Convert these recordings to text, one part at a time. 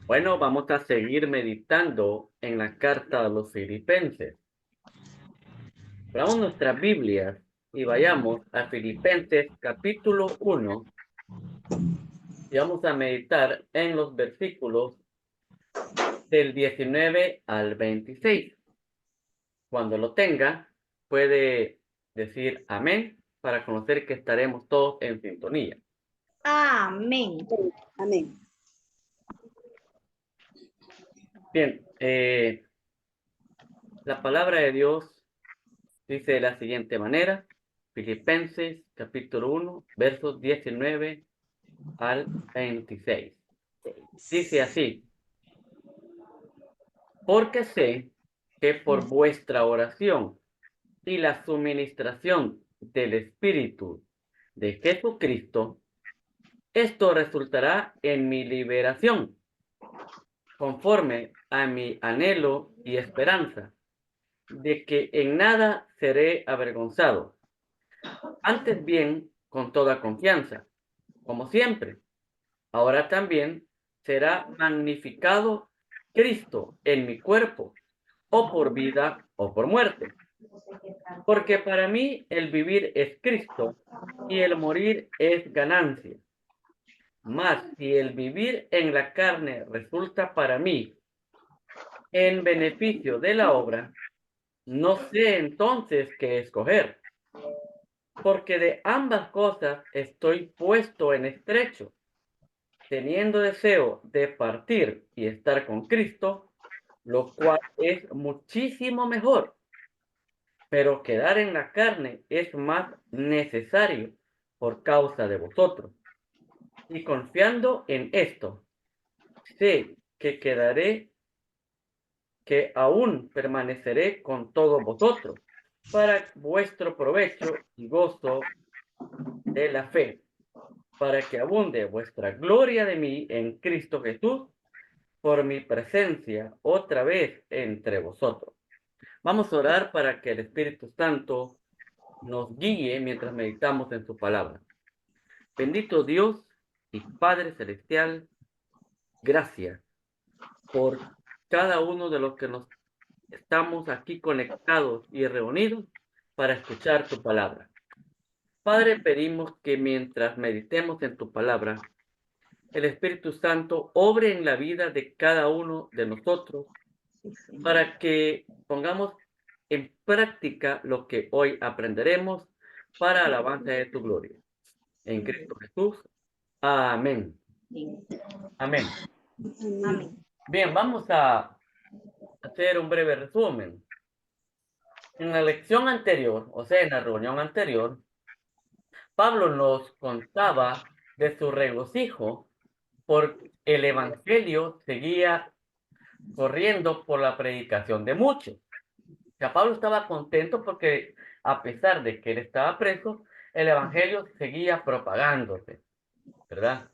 Bueno, vamos a seguir meditando en la carta a los Filipenses. Abramos nuestras Biblias y vayamos a Filipenses capítulo 1 y vamos a meditar en los versículos del 19 al 26. Cuando lo tenga, puede decir amén para conocer que estaremos todos en sintonía. Amén. Amén. Bien, la palabra de Dios dice de la siguiente manera, Filipenses capítulo 1, versos 19 al 26. Dice así, porque sé que por vuestra oración y la suministración del Espíritu de Jesucristo, esto resultará en mi liberación, conforme a mi anhelo y esperanza, de que en nada seré avergonzado, antes bien con toda confianza, como siempre. Ahora también será magnificado Cristo en mi cuerpo, o por vida o por muerte. Porque para mí el vivir es Cristo y el morir es ganancia. Mas si el vivir en la carne resulta para mí en beneficio de la obra, no sé entonces qué escoger. Porque de ambas cosas estoy puesto en estrecho, teniendo deseo de partir y estar con Cristo, lo cual es muchísimo mejor. Pero quedar en la carne es más necesario por causa de vosotros. Y confiando en esto, sé que quedaré, que aún permaneceré con todos vosotros, para vuestro provecho y gozo de la fe, para que abunde vuestra gloria de mí en Cristo Jesús, por mi presencia otra vez entre vosotros. Vamos a orar para que el Espíritu Santo nos guíe mientras meditamos en su palabra. Bendito Dios y Padre Celestial, gracias por cada uno de los que nos estamos aquí conectados y reunidos para escuchar tu palabra. Padre, pedimos que mientras meditemos en tu palabra, el Espíritu Santo obre en la vida de cada uno de nosotros para que pongamos en práctica lo que hoy aprenderemos para alabanza de tu gloria. En Cristo Jesús. Amén. Amén. Amén. Bien, vamos a hacer un breve resumen. En la lección anterior, o sea, en la reunión anterior, Pablo nos contaba de su regocijo por el evangelio seguía corriendo por la predicación de muchos. O sea, Pablo estaba contento porque a pesar de que él estaba preso, el evangelio seguía propagándose, ¿verdad?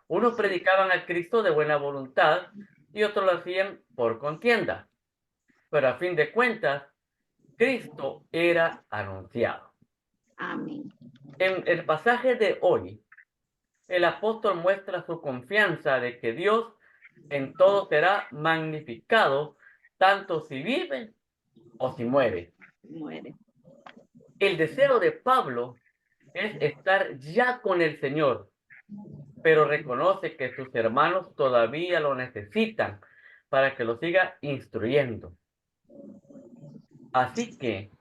Unos predicaban a Cristo de buena voluntad y otros lo hacían por contienda. Pero a fin de cuentas, Cristo era anunciado. Amén. En el pasaje de hoy, el apóstol muestra su confianza de que Dios en todo será magnificado, tanto si vive o si muere. Muere. El deseo de Pablo es estar ya con el Señor, pero reconoce que sus hermanos todavía lo necesitan para que lo siga instruyendo. Así que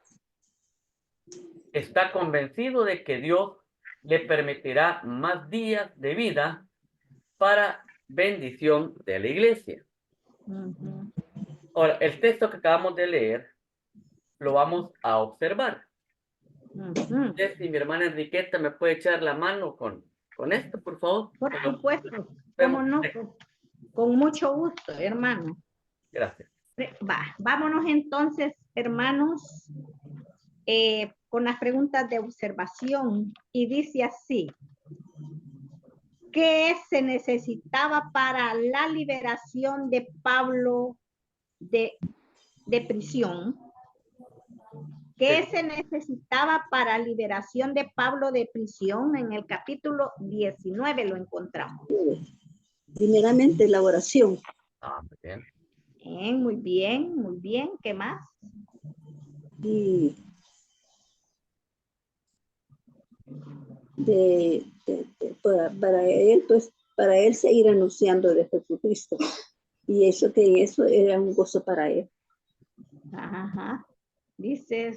está convencido de que Dios le permitirá más días de vida para bendición de la iglesia. Ujú. Ahora, el texto que acabamos de leer lo vamos a observar. Ujú. Si mi hermana Enriqueta me puede echar la mano con esto, por favor. Por supuesto, cómo Vemos. no, con mucho gusto, hermano. Gracias. Vámonos entonces, hermanos, con las preguntas de observación. Y dice así, ¿qué se necesitaba para la liberación de Pablo de prisión? ¿Qué se necesitaba para liberación de Pablo de prisión? En el capítulo 19 lo encontramos. Primeramente la oración. Bien, muy bien, muy bien. ¿Qué más? Y para él, pues, para él seguir anunciando de Jesucristo. Y eso era un gozo para él. Ajá. Dice,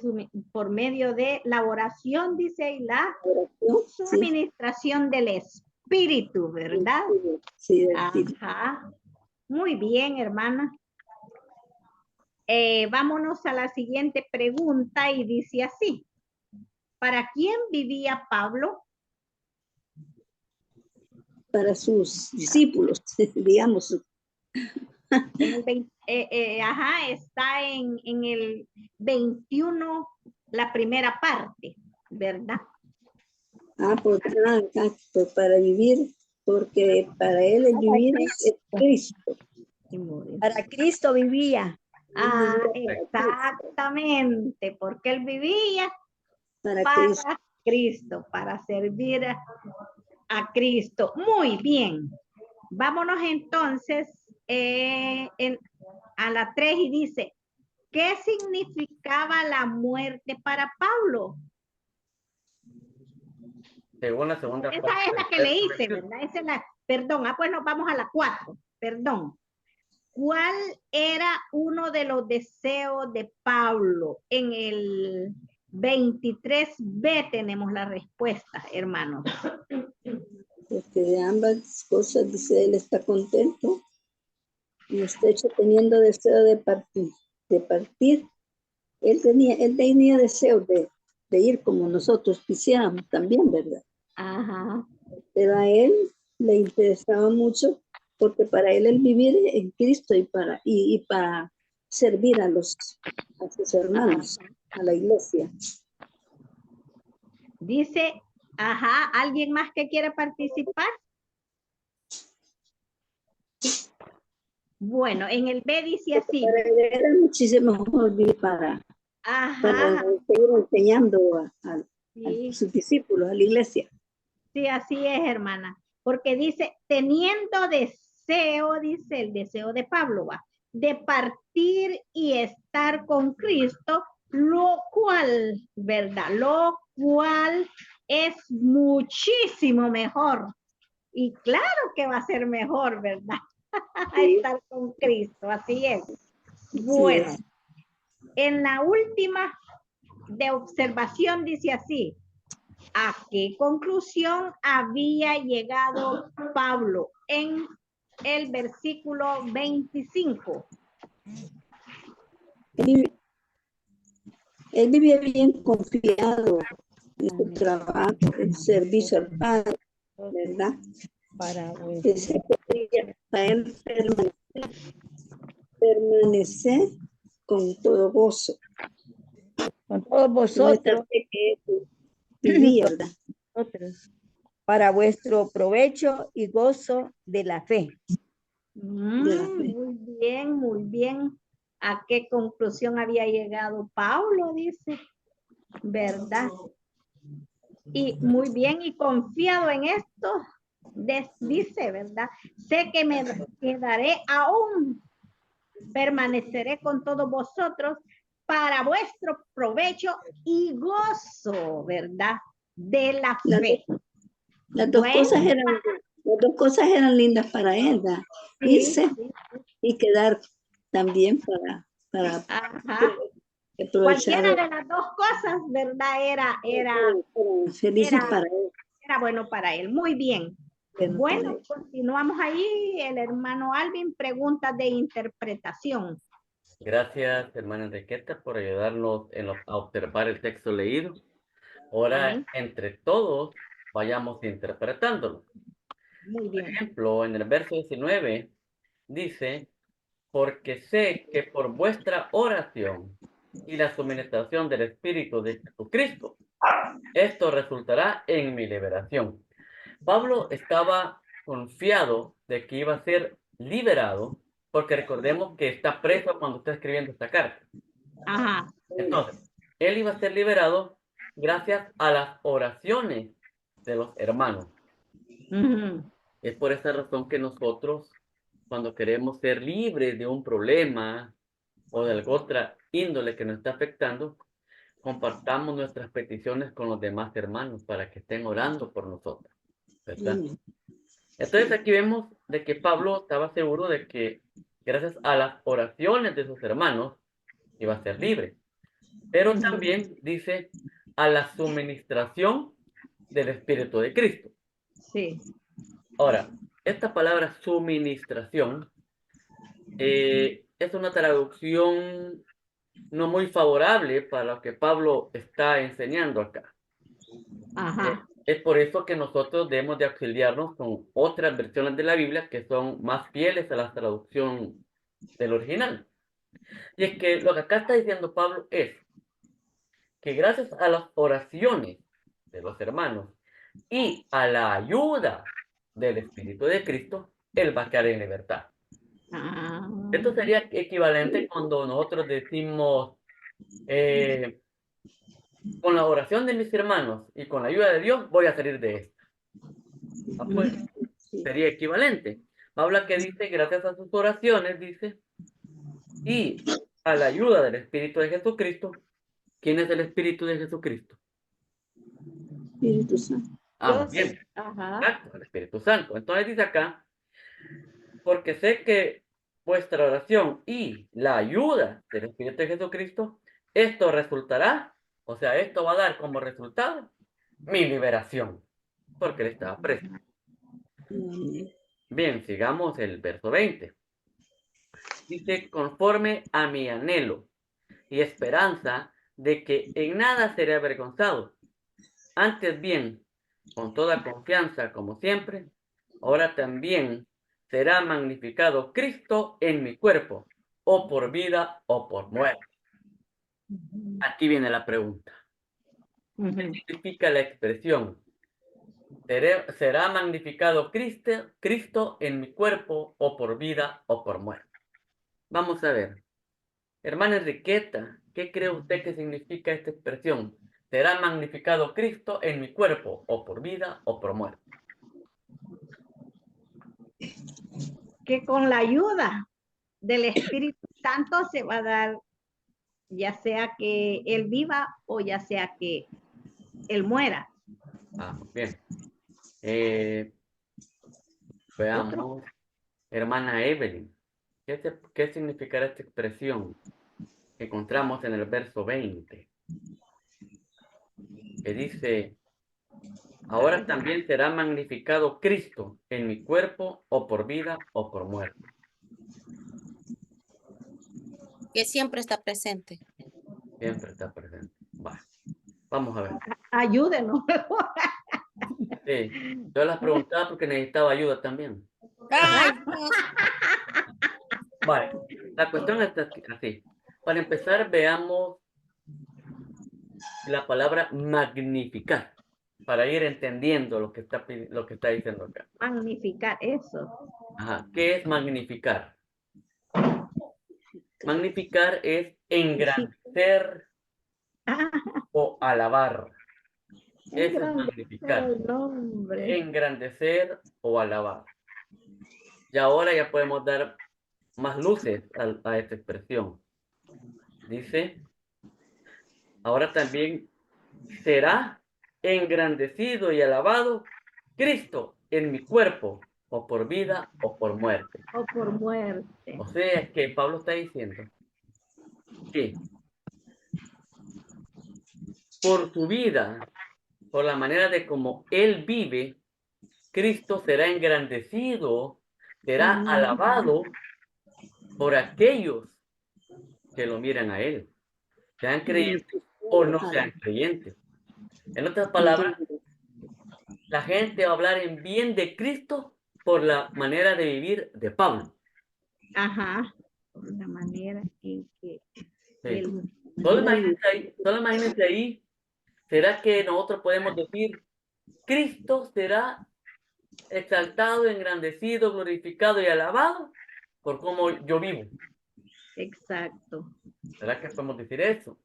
por medio de la oración, dice, y la Oración, sí, suministración del Espíritu, ¿verdad? sí, del Espíritu. Ajá. Muy bien, hermana. Vámonos a la siguiente pregunta y dice así. ¿Para quién vivía Pablo? Para sus discípulos, digamos. En el está en el 21, la primera parte, ¿verdad? Pues para vivir, porque para él el vivir es Cristo. Para Cristo vivía. Ah, exactamente, porque él vivía Para para Cristo. Cristo, para servir a Cristo. Muy bien. Vámonos entonces a la 3 y dice, ¿qué significaba la muerte para Pablo? Según la segunda Esa parte es la del que le texto hice, leído. ¿verdad? Esa es la, perdón, pues nos vamos a la 4, perdón. ¿Cuál era uno de los deseos de Pablo? En el 23b tenemos la respuesta, hermanos. Porque de ambas cosas, dice, él está contento y está hecho teniendo deseo de partir. Él tenía deseo de ir como nosotros quisiéramos también, ¿verdad? Ajá. Pero a él le interesaba mucho porque para él el vivir en Cristo y para servir a sus hermanos, a la iglesia. Dice, ajá, ¿alguien más que quiera participar? Bueno, en el B dice así. Para él era muchísimo mejor vivir para seguir enseñando a sus discípulos, a la iglesia. Sí, así es, hermana. Porque dice, teniendo deseo, dice el deseo de Pablo, va, de partir y estar con Cristo, lo cual, ¿verdad? Lo cual es muchísimo mejor. Y claro que va a ser mejor, ¿verdad? Sí. Estar con Cristo, así es. Bueno, Sí, en la última de observación dice así, ¿a qué conclusión había llegado Pablo en el versículo 25? Él vivía bien confiado en su trabajo, el servicio al Padre, ¿verdad? Para Que se podía para él permanecer con todo gozo. con todos vosotros, Vivía, ¿verdad? para vuestro provecho y gozo de la fe. Muy bien, muy bien. ¿A qué conclusión había llegado Pablo? Dice, ¿verdad? Y muy bien, y confiado en esto, dice, ¿verdad? Sé que me quedaré aún, permaneceré con todos vosotros para vuestro provecho y gozo, ¿verdad? De la fe. Las dos cosas eran lindas para él, ¿verdad? Irse y quedar también para aprovechar. Cualquiera de las dos cosas, ¿verdad? Era felices para él. Era bueno para él. Muy bien. Bueno, continuamos ahí. El hermano Alvin, preguntas de interpretación. Gracias, hermana Enriqueta, por ayudarnos a observar el texto leído. Ahora, Amén. entre todos, vayamos interpretándolo. Muy bien. Por ejemplo, en el verso 19 dice, porque sé que por vuestra oración y la suministración del Espíritu de Jesucristo, esto resultará en mi liberación. Pablo estaba confiado de que iba a ser liberado, porque recordemos que está preso cuando está escribiendo esta carta. Ajá. Entonces, él iba a ser liberado gracias a las oraciones de los hermanos. Es por esa razón que nosotros cuando queremos ser libres de un problema o de alguna otra índole que nos está afectando, compartamos nuestras peticiones con los demás hermanos para que estén orando por nosotros, ¿verdad? Amén. Entonces aquí vemos de que Pablo estaba seguro de que gracias a las oraciones de sus hermanos iba a ser libre. Pero también dice a la suministración del Espíritu de Cristo. Sí. Ahora, esta palabra suministración es una traducción no muy favorable para lo que Pablo está enseñando acá. Ajá. Es por eso que nosotros debemos de auxiliarnos con otras versiones de la Biblia que son más fieles a la traducción del original. Y es que lo que acá está diciendo Pablo es que gracias a las oraciones de los hermanos y a la ayuda del Espíritu de Cristo, él va a quedar en libertad. Ah, Esto sería equivalente cuando nosotros decimos, con la oración de mis hermanos y con la ayuda de Dios, voy a salir de esto. Ah, pues, Sí. sería equivalente. Pablo que dice, gracias a sus oraciones, dice, y a la ayuda del Espíritu de Jesucristo. ¿Quién es el Espíritu de Jesucristo? Espíritu Santo. Ah, muy bien. ajá. Exacto, el Espíritu Santo. Entonces dice acá, porque sé que vuestra oración y la ayuda del Espíritu de Jesucristo, esto resultará, o sea, esto va a dar como resultado mi liberación, porque él estaba preso. Amén. Bien, sigamos el verso 20. Dice, conforme a mi anhelo y esperanza de que en nada seré avergonzado. Antes bien, con toda confianza, como siempre, ahora también será magnificado Cristo en mi cuerpo, o por vida o por muerte. Aquí viene la pregunta. ¿Qué significa la expresión? ¿Será magnificado Cristo en mi cuerpo, o por vida o por muerte? Vamos a ver. Hermana Enriqueta, ¿qué cree usted que significa esta expresión? ¿Será magnificado Cristo en mi cuerpo, o por vida o por muerte? Que con la ayuda del Espíritu Santo se va a dar, ya sea que él viva o ya sea que él muera. Ah, muy bien. Veamos, hermana Evelyn, ¿qué significará esta expresión que encontramos en el verso 20? Que dice, ahora también será magnificado Cristo en mi cuerpo, o por vida o por muerte. Que siempre está presente. Siempre está presente. Vale. Vamos a ver. Ayúdenos. Sí, yo las preguntaba porque necesitaba ayuda también. Ay, Vale, la cuestión está así. Para empezar, veamos la palabra magnificar, para ir entendiendo lo que está diciendo acá. Magnificar eso. Ajá, ¿qué es magnificar? Magnificar es engrandecer Ah, o alabar. Eso es engrandecer magnificar. el nombre. Engrandecer o alabar. Y ahora ya podemos dar más luces a esta expresión. Dice, ahora también será engrandecido y alabado Cristo en mi cuerpo, o por vida o por muerte. O por muerte. O sea que Pablo está diciendo que por su vida, por la manera de como él vive, Cristo será engrandecido, será alabado por aquellos que lo miran a él, sean creyentes o no sean creyentes. En otras palabras, la gente va a hablar en bien de Cristo por la manera de vivir de Pablo. Ajá. Por la manera en que Sí. él. Solo imagínense ahí, ¿será que nosotros podemos decir, Cristo será exaltado, engrandecido, glorificado y alabado por cómo yo vivo? Exacto. ¿Será que podemos decir eso?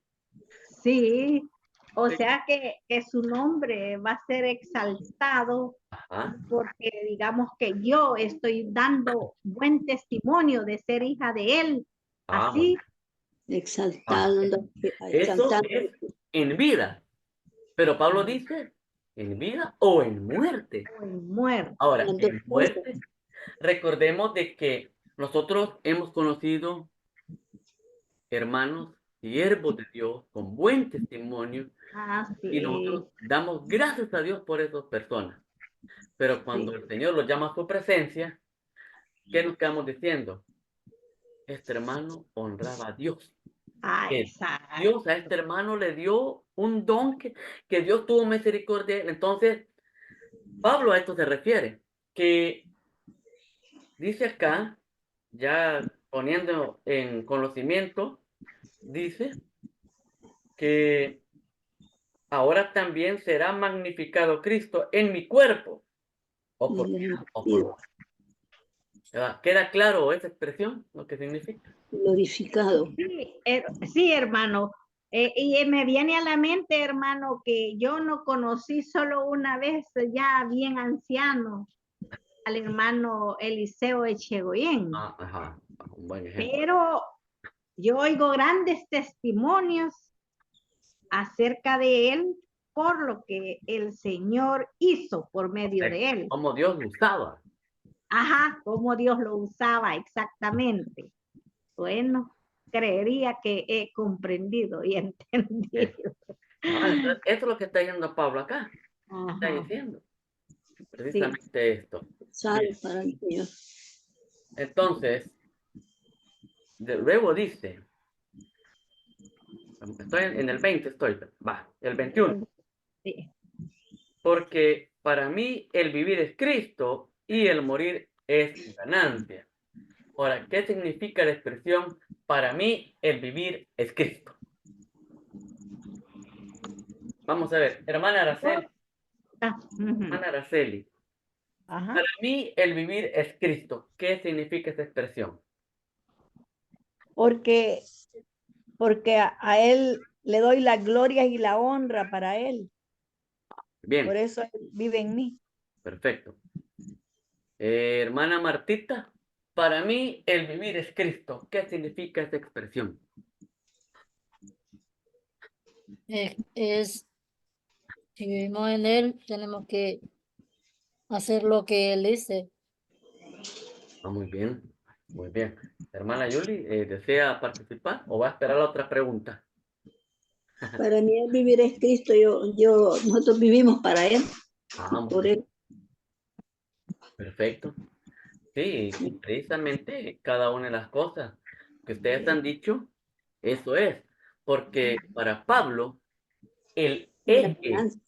Sí. O Sí. sea que su nombre va a ser exaltado Ajá. porque digamos que yo estoy dando buen testimonio de ser hija de él. Ah, muy Así, bien. Exaltado, Eso exaltado. es en vida. Pero Pablo dice, ¿en vida o en muerte? en muerte. Ahora, Las dos en cosas. muerte, recordemos de que nosotros hemos conocido hermanos, siervos de Dios, con buen testimonio, y Así, nosotros damos gracias a Dios por esas personas. Pero cuando sí. el Señor los llama a su presencia, ¿qué nos quedamos diciendo? Este hermano honraba a Dios. Ah, Que Dios a este exacto. hermano le dio un don que Dios tuvo misericordia de él. Entonces, Pablo a esto se refiere, que dice acá, ya poniendo en conocimiento, dice que ahora también será magnificado Cristo en mi cuerpo, o por vida o por muerte. ¿Verdad? ¿Queda claro esa expresión, lo que significa? Glorificado. Sí, sí, hermano. Y me viene a la mente, hermano, que yo no conocí solo una vez, ya bien anciano, al hermano Eliseo Echegoyen, Ah, ajá, un buen ejemplo. pero yo oigo grandes testimonios acerca de él por lo que el Señor hizo por medio de él. Como Dios lo usaba. Ajá, cómo Dios lo usaba exactamente. Bueno, creería que he comprendido y entendido. Entonces, eso es lo que está diciendo Pablo acá. Está Ajá, diciendo sí. precisamente esto. Sal Bien, para el Señor. entonces, luego dice, estoy en el 20, el 21. Sí. Porque para mí el vivir es Cristo y el morir es ganancia. Ahora, ¿qué significa la expresión para mí el vivir es Cristo? Vamos a ver, Ah, ujú. hermana Araceli, Ajá. para mí el vivir es Cristo. ¿Qué significa esta expresión? Porque, porque a él le doy la gloria y la honra para él. Bien, Por eso él vive en mí. perfecto. Hermana Martita, para mí el vivir es Cristo. ¿Qué significa esta expresión? Es, si vivimos en Él, tenemos que hacer lo que Él dice. Ah, muy bien, muy bien. Hermana Yuli, ¿desea participar o va a esperar la otra pregunta? Para mí el vivir es Cristo. Nosotros vivimos para Él. Ah, muy Por bien, Él. perfecto. Sí, y precisamente cada una de las cosas que ustedes han dicho, eso es. Porque para Pablo, el La eje, ganancia.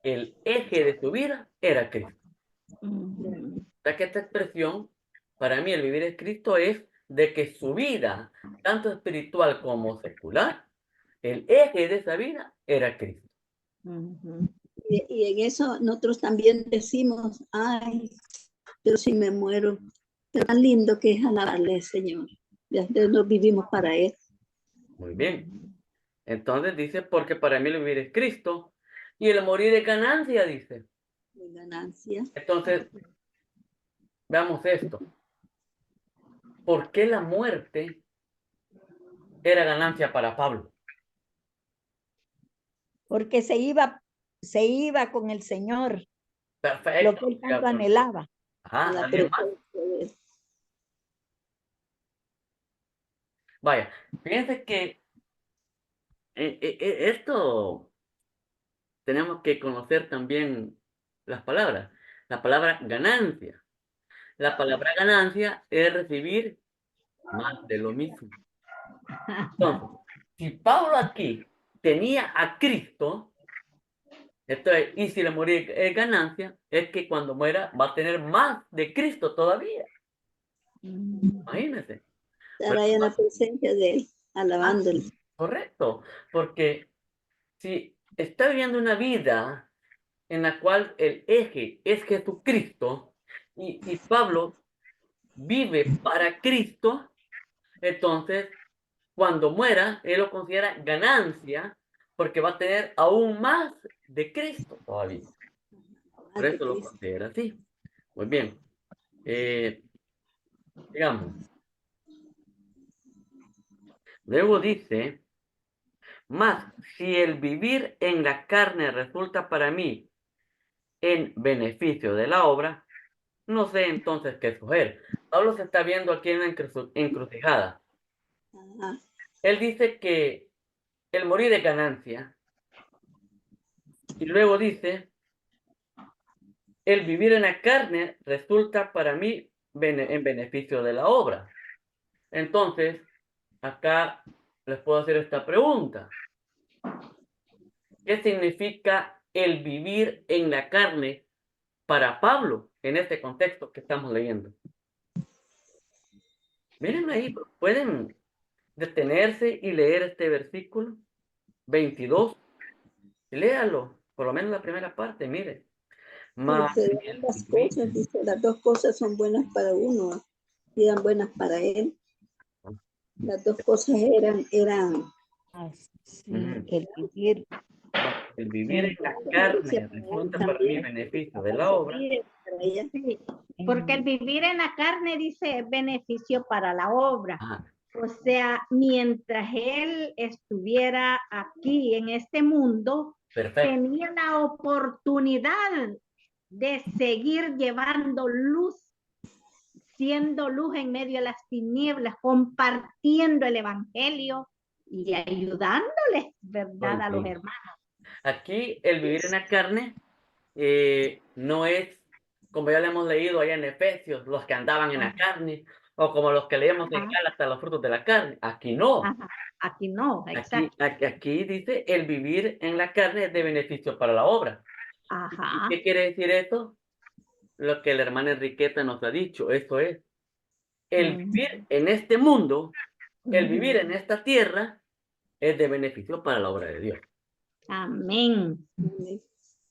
el eje de su vida era Cristo. Ujú. O sea que esta expresión, para mí el vivir en Cristo es de que su vida, tanto espiritual como secular, el eje de esa vida era Cristo. Ujú. Y en eso nosotros también decimos, ay, pero si me muero, qué tan lindo que es alabarle, Señor. Ya nos vivimos para Él. Muy bien. Entonces dice, porque para mí el vivir es Cristo y el morir es ganancia, dice. De ganancia. Entonces, veamos esto. ¿Por qué la muerte era ganancia para Pablo? Porque se iba con el Señor, lo Perfecto. que él tanto anhelaba. Ajá, La ¿alguien más? presencia de Él. Vaya, fíjense que esto tenemos que conocer también las palabras. La palabra ganancia. La palabra ganancia es recibir más de lo mismo. Entonces, si Pablo aquí tenía a Cristo, y si le morir es ganancia, es que cuando muera va a tener más de Cristo todavía. Imagínense. Estar Pero, ahí en la presencia de Él, ah, alabándole. correcto, porque si está viviendo una vida en la cual el eje es Jesucristo y Pablo vive para Cristo, entonces cuando muera, él lo considera ganancia porque va a tener aún más de Cristo todavía. Por de eso lo Cristo. considera así. Muy bien. Digamos. Luego dice, más si el vivir en la carne resulta para mí en beneficio de la obra, no sé entonces qué escoger. Pablo se está viendo aquí en una encrucijada. Ajá. Él dice que el morir es ganancia. Y luego dice, el vivir en la carne resulta para mí en beneficio de la obra. Entonces, acá les puedo hacer esta pregunta. ¿Qué significa el vivir en la carne para Pablo en este contexto que estamos leyendo? Miren ahí, pueden detenerse y leer este versículo 22. Léalo, por lo menos la primera parte, mire. Más Porque ambas cosas, dice, las dos cosas son buenas para uno y eran buenas para él. Las dos cosas eran Así, Ujú. el vivir El vivir en la carne resulta para mí también beneficio de la obra. para ella. Sí, porque el vivir en la carne dice es beneficio para la obra. Ajá, O sea, mientras él estuviera aquí en este mundo, perfecto. tenía la oportunidad de seguir llevando luz, siendo luz en medio de las tinieblas, compartiendo el evangelio y ayudándoles, ¿verdad?, a los Ok. hermanos. Aquí el vivir en la carne no es, como ya lo hemos leído allá en Efesios, los que andaban en la carne, o como los que leemos en Ajá. Gálatas, los frutos de la carne. Aquí no. Ajá. Aquí no, exacto. Aquí dice el vivir en la carne es de beneficio para la obra. Ajá. ¿Qué quiere decir eso? Lo que la hermana Enriqueta nos ha dicho, eso es. El vivir en este mundo, el vivir en esta tierra, es de beneficio para la obra de Dios. Amén.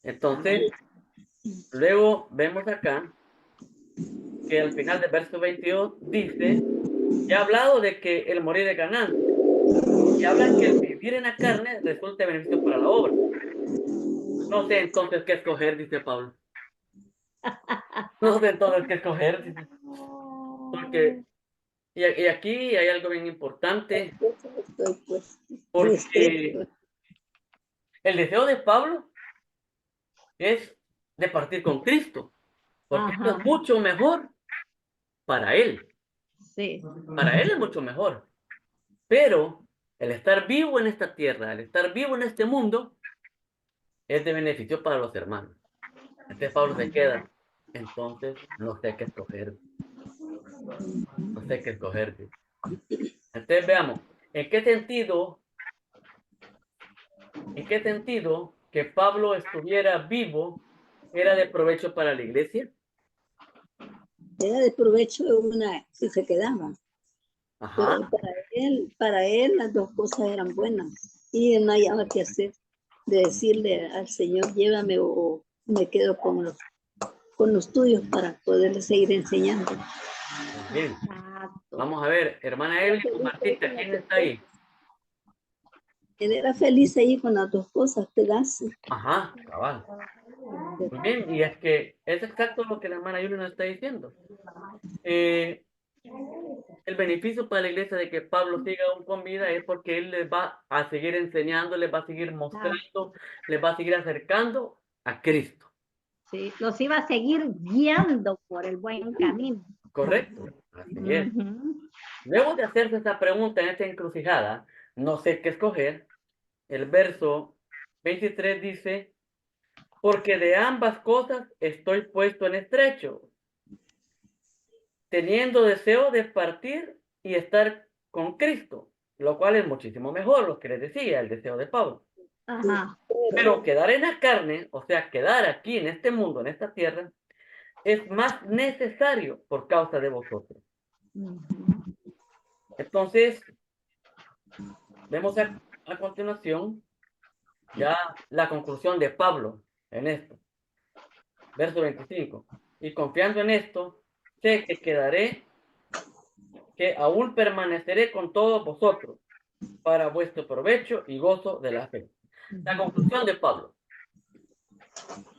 Entonces, luego vemos acá que al final del verso 22 dice, ya ha hablado de que el morir es ganancia, y habla que el vivir en la carne resulta de beneficio para la obra. No sé entonces qué escoger, dice Pablo. No sé entonces qué escoger, dice. Porque, y aquí hay algo bien importante, Estoy pues porque el deseo de Pablo es de partir con Cristo, porque esto Ajá. es mucho mejor para él. Sí. Para él es mucho mejor. Pero el estar vivo en esta tierra, el estar vivo en este mundo, es de beneficio para los hermanos. Entonces Pablo se queda. Entonces, no sé qué escoger. No sé qué escoger. Entonces veamos, ¿en qué sentido que Pablo estuviera vivo era de provecho para la iglesia? era de provecho de una, si se quedaba. Ajá. Pero para él las dos cosas eran buenas y él no hallaba qué hacer, de decirle al Señor, llévame o me quedo con los tuyos para poderle seguir enseñando. Muy bien. Exacto. Vamos a ver, hermana Evelyn o Martita, ¿quién está ahí? Él era feliz ahí con las dos cosas, quedarse. Ajá, cabal. Muy bien, y es que es exacto lo que la hermana Yuli nos está diciendo. El beneficio para la iglesia de que Pablo siga aún con vida es porque él les va a seguir enseñando, les va a seguir mostrando, les va a seguir acercando a Cristo. Sí, los iba a seguir guiando por el buen camino. ¿Correcto? Así es. Luego de hacerse esta pregunta en esta encrucijada, no sé qué escoger, el verso 23 dice, porque de ambas cosas estoy puesto en estrecho, teniendo deseo de partir y estar con Cristo, lo cual es muchísimo mejor, lo que les decía, el deseo de Pablo. Ajá. Pero quedar en la carne, o sea, quedar aquí en este mundo, en esta tierra, es más necesario por causa de vosotros. Entonces, vemos a continuación ya la conclusión de Pablo en esto. Verso 25. Y confiando en esto, sé que aún permaneceré con todos vosotros para vuestro provecho y gozo de la fe. La conclusión de Pablo.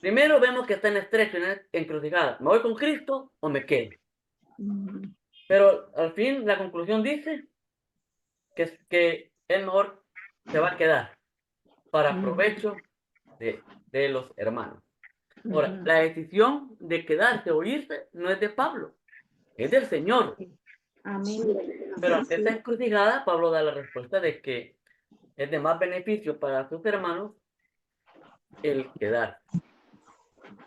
Primero vemos que está en estrecho, en encrucijada. ¿Me voy con Cristo o me quedo? Pero al fin la conclusión dice que es mejor se va a quedar para provecho de los hermanos. Ahora, la decisión de quedarse o irse no es de Pablo, es del Señor. Amén. Pero ante esta encrucijada, Pablo da la respuesta de que es de más beneficio para sus hermanos el quedar.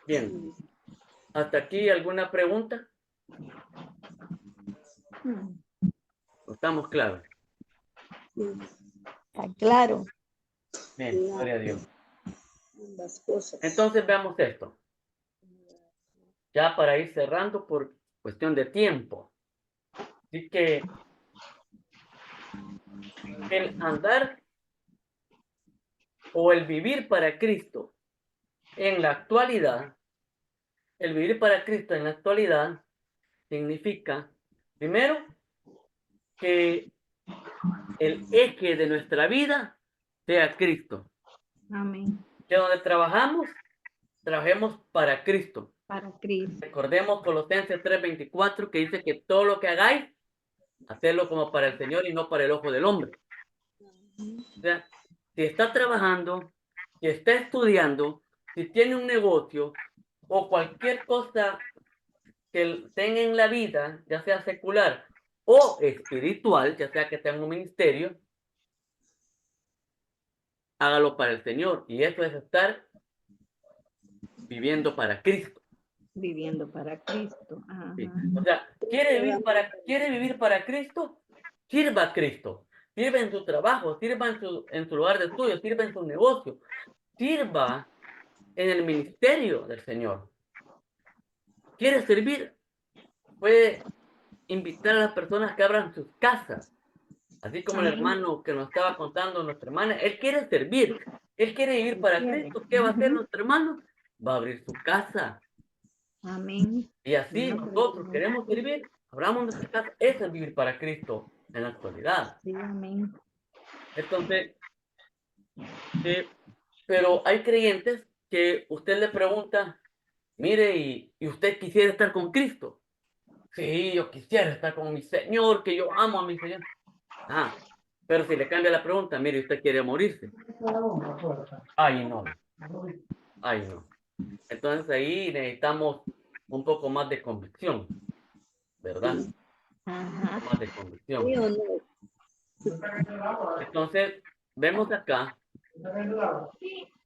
Bien, ¿hasta aquí alguna pregunta? ¿Estamos claros? Está claro. Bien, gloria a Dios. Ambas cosas. Entonces veamos esto. Ya para ir cerrando por cuestión de tiempo. Así que el andar o el vivir para Cristo en la actualidad, el vivir para Cristo en la actualidad significa, primero, que el eje de nuestra vida sea Cristo. Amén. Que donde trabajamos, trabajemos para Cristo. Para Cristo. Recordemos Colosenses 3:24 que dice que todo lo que hagáis, hacedlo como para el Señor y no para el ojo del hombre. O sea, si está trabajando, si está estudiando, si tiene un negocio o cualquier cosa que tenga en la vida, ya sea secular o espiritual, ya sea que tenga un ministerio, hágalo para el Señor. Y eso es estar viviendo para Cristo. Viviendo para Cristo. Ajá. Sí. O sea, ¿quiere vivir para Cristo? Sirva a Cristo. Sirva en su trabajo, sirva en su lugar de estudio, sirva en su negocio, sirva en el ministerio del Señor. ¿Quiere servir? Puede invitar a las personas que abran sus casas. Así como el hermano que nos estaba contando, nuestra hermana, él quiere servir, él quiere vivir para Cristo. ¿Qué va a hacer nuestro hermano? Va a abrir su casa. Amén. Y así nosotros queremos servir, abramos nuestra casa. Eso es vivir para Cristo en la actualidad. Sí, amén. Entonces, pero hay creyentes que usted le pregunta, mire, ¿y usted quisiera estar con Cristo? Sí, yo quisiera estar con mi Señor, que yo amo a mi Señor. Ah, pero si le cambia la pregunta, mire, usted quiere morirse. Ay, no. Ay, no. Entonces ahí necesitamos un poco más de convicción, ¿verdad? Ajá. Más de convicción. ¿Sí o no? Entonces, vemos acá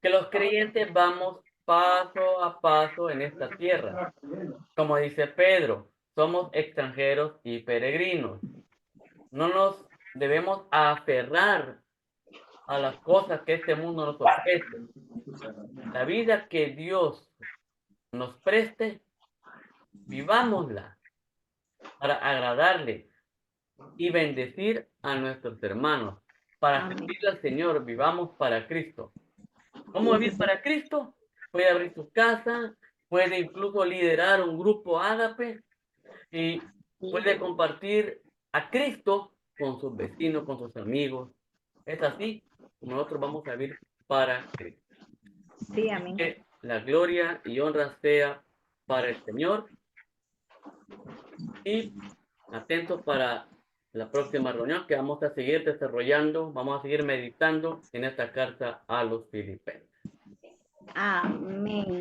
que los creyentes vamos paso a paso en esta tierra. Como dice Pedro, somos extranjeros y peregrinos. No nos debemos aferrar a las cosas que este mundo nos ofrece. La vida que Dios nos preste, vivámosla para agradarle y bendecir a nuestros hermanos. Para servirle al Señor, vivamos para Cristo. ¿Cómo vivir para Cristo? Puede abrir su casa, puede incluso liderar un grupo ágape y puede compartir a Cristo con sus vecinos, con sus amigos. Es así como nosotros vamos a vivir para Cristo. Sí, amén. Que la gloria y honra sea para el Señor. Y atentos para la próxima reunión que vamos a seguir desarrollando, vamos a seguir meditando en esta carta a los Filipenses. Amén.